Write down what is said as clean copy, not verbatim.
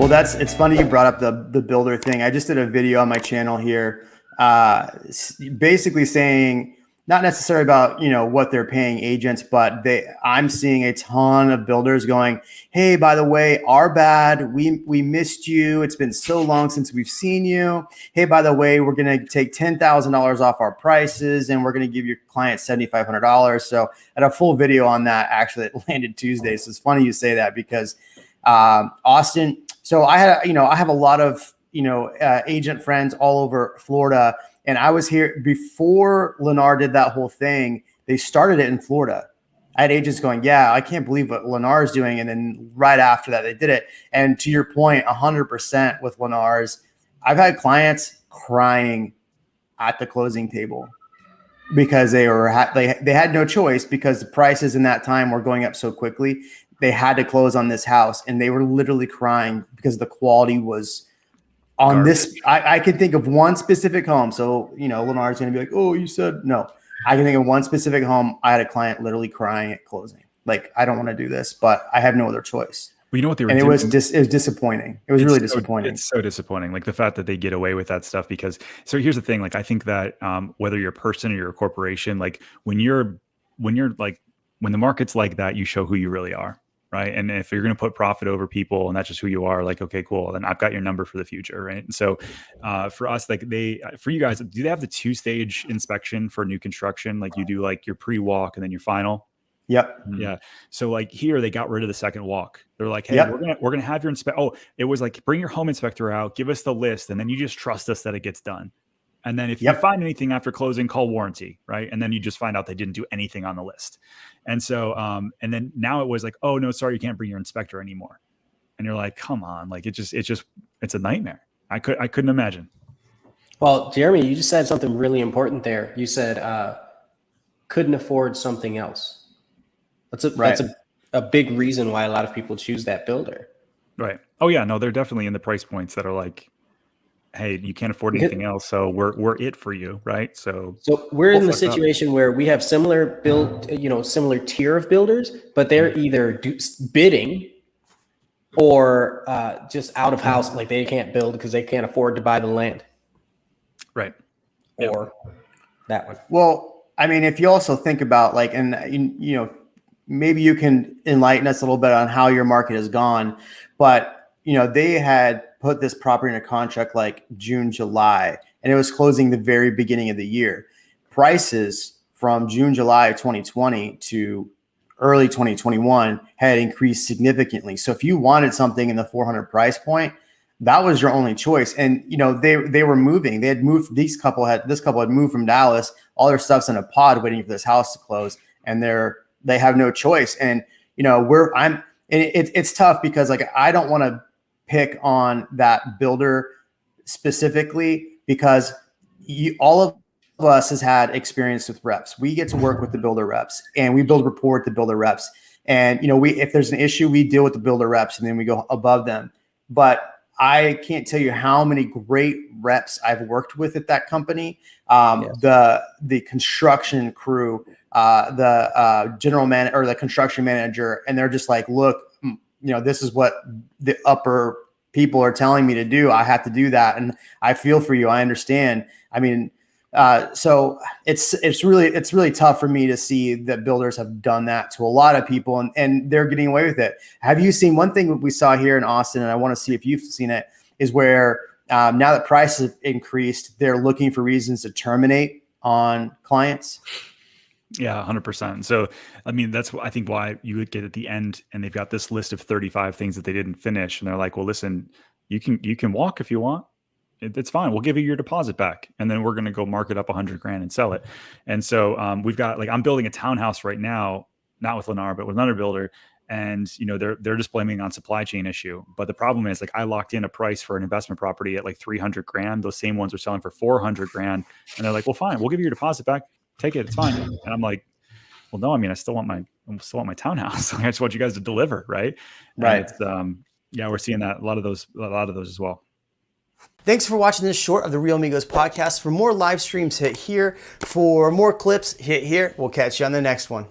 Well, it's funny you brought up the builder thing. I just did a video on my channel here, basically saying not necessarily about what they're paying agents, but I'm seeing a ton of builders going, "Hey, by the way, our bad. We missed you. It's been so long since we've seen you. Hey, by the way, we're gonna take $10,000 off our prices, and we're gonna give your client $7,500." So I had a full video on that. Actually, it landed Tuesday. So it's funny you say that because Austin. So I have a lot of, agent friends all over Florida. And I was here before Lennar did that whole thing. They started it in Florida. I had agents going, "Yeah, I can't believe what Lennar is doing." And then right after that, they did it. And to your point, 100% with Lennar's, I've had clients crying at the closing table because they had no choice because the prices in that time were going up so quickly. They had to close on this house, and they were literally crying because the quality was on garbage. This. I can think of one specific home. So, Lennar's going to be like, "Oh, you said no." I can think of one specific home. I had a client literally crying at closing. Like, "I don't want to do this, but I have no other choice." Well, you know what they were doing? It was disappointing. It was really disappointing. It's so disappointing. Like the fact that they get away with that stuff because, so here's the thing. Like, I think that whether you're a person or you're a corporation, like when the market's like that, you show who you really are. Right. And if you're going to put profit over people and that's just who you are, like, okay, cool. Then I've got your number for the future. Right. And so for us, like for you guys, do they have the 2-stage inspection for new construction? Like you do like your pre-walk and then your final? Yep. Yeah. So like here, they got rid of the second walk. They're like, "Hey, we're going to have your it was like, bring your home inspector out, give us the list. And then you just trust us that it gets done. And then if you find anything after closing, call warranty, right? And then you just find out they didn't do anything on the list. And so, and then now it was like, "Oh no, sorry, you can't bring your inspector anymore." And you're like, come on, like it's a nightmare. I couldn't imagine. Well, Jeremy, you just said something really important there. You said couldn't afford something else. That's a big reason why a lot of people choose that builder. Right. Oh yeah, no, they're definitely in the price points that are like, "Hey, you can't afford anything else, so we're it for you," right? So we're in the situation where we have similar tier of builders, but they're either bidding or just out of house, like they can't build because they can't afford to buy the land. Right. Or that one. Well, I mean, if you also think about maybe you can enlighten us a little bit on how your market has gone, but they had put this property in a contract like June, July, and it was closing the very beginning of the year. Prices from June, July 2020 to early 2021 had increased significantly. So if you wanted something in the 400 price point, that was your only choice. And they were moving. They had moved. This couple had moved from Dallas. All their stuff's in a pod waiting for this house to close, and they have no choice. And it's tough because like I don't want to pick on that builder specifically because all of us has had experience with reps. We get to work with the builder reps and we build rapport with the builder reps. And, if there's an issue, we deal with the builder reps and then we go above them. But I can't tell you how many great reps I've worked with at that company. The construction crew, the general manager or the construction manager, and they're just like, "Look, this is what the upper people are telling me to do. I have to do that. And I feel for you. I understand." I mean, so it's really tough for me to see that builders have done that to a lot of people and they're getting away with it. Have you seen one thing that we saw here in Austin, and I want to see if you've seen it, is where now that prices have increased, they're looking for reasons to terminate on clients? Yeah, 100%. So, I mean, that's I think why you would get at the end and they've got this list of 35 things that they didn't finish. And they're like, "Well, listen, you can walk if you want. It's fine. We'll give you your deposit back. And then we're going to go mark it up $100,000 and sell it." And so we've got I'm building a townhouse right now, not with Lennar, but with another builder. And, they're just blaming on supply chain issue. But the problem is I locked in a price for an investment property at like $300,000. Those same ones are selling for $400,000. And they're like, "Well, fine, we'll give you your deposit back. Take it. It's fine." And I'm like, "Well, no, I mean, I still want my townhouse. I just want you guys to deliver." Right. Right. And it's, we're seeing that a lot of those as well. Thanks for watching this short of the Real Amigos podcast. For more live streams, hit here. For more clips, hit here. We'll catch you on the next one.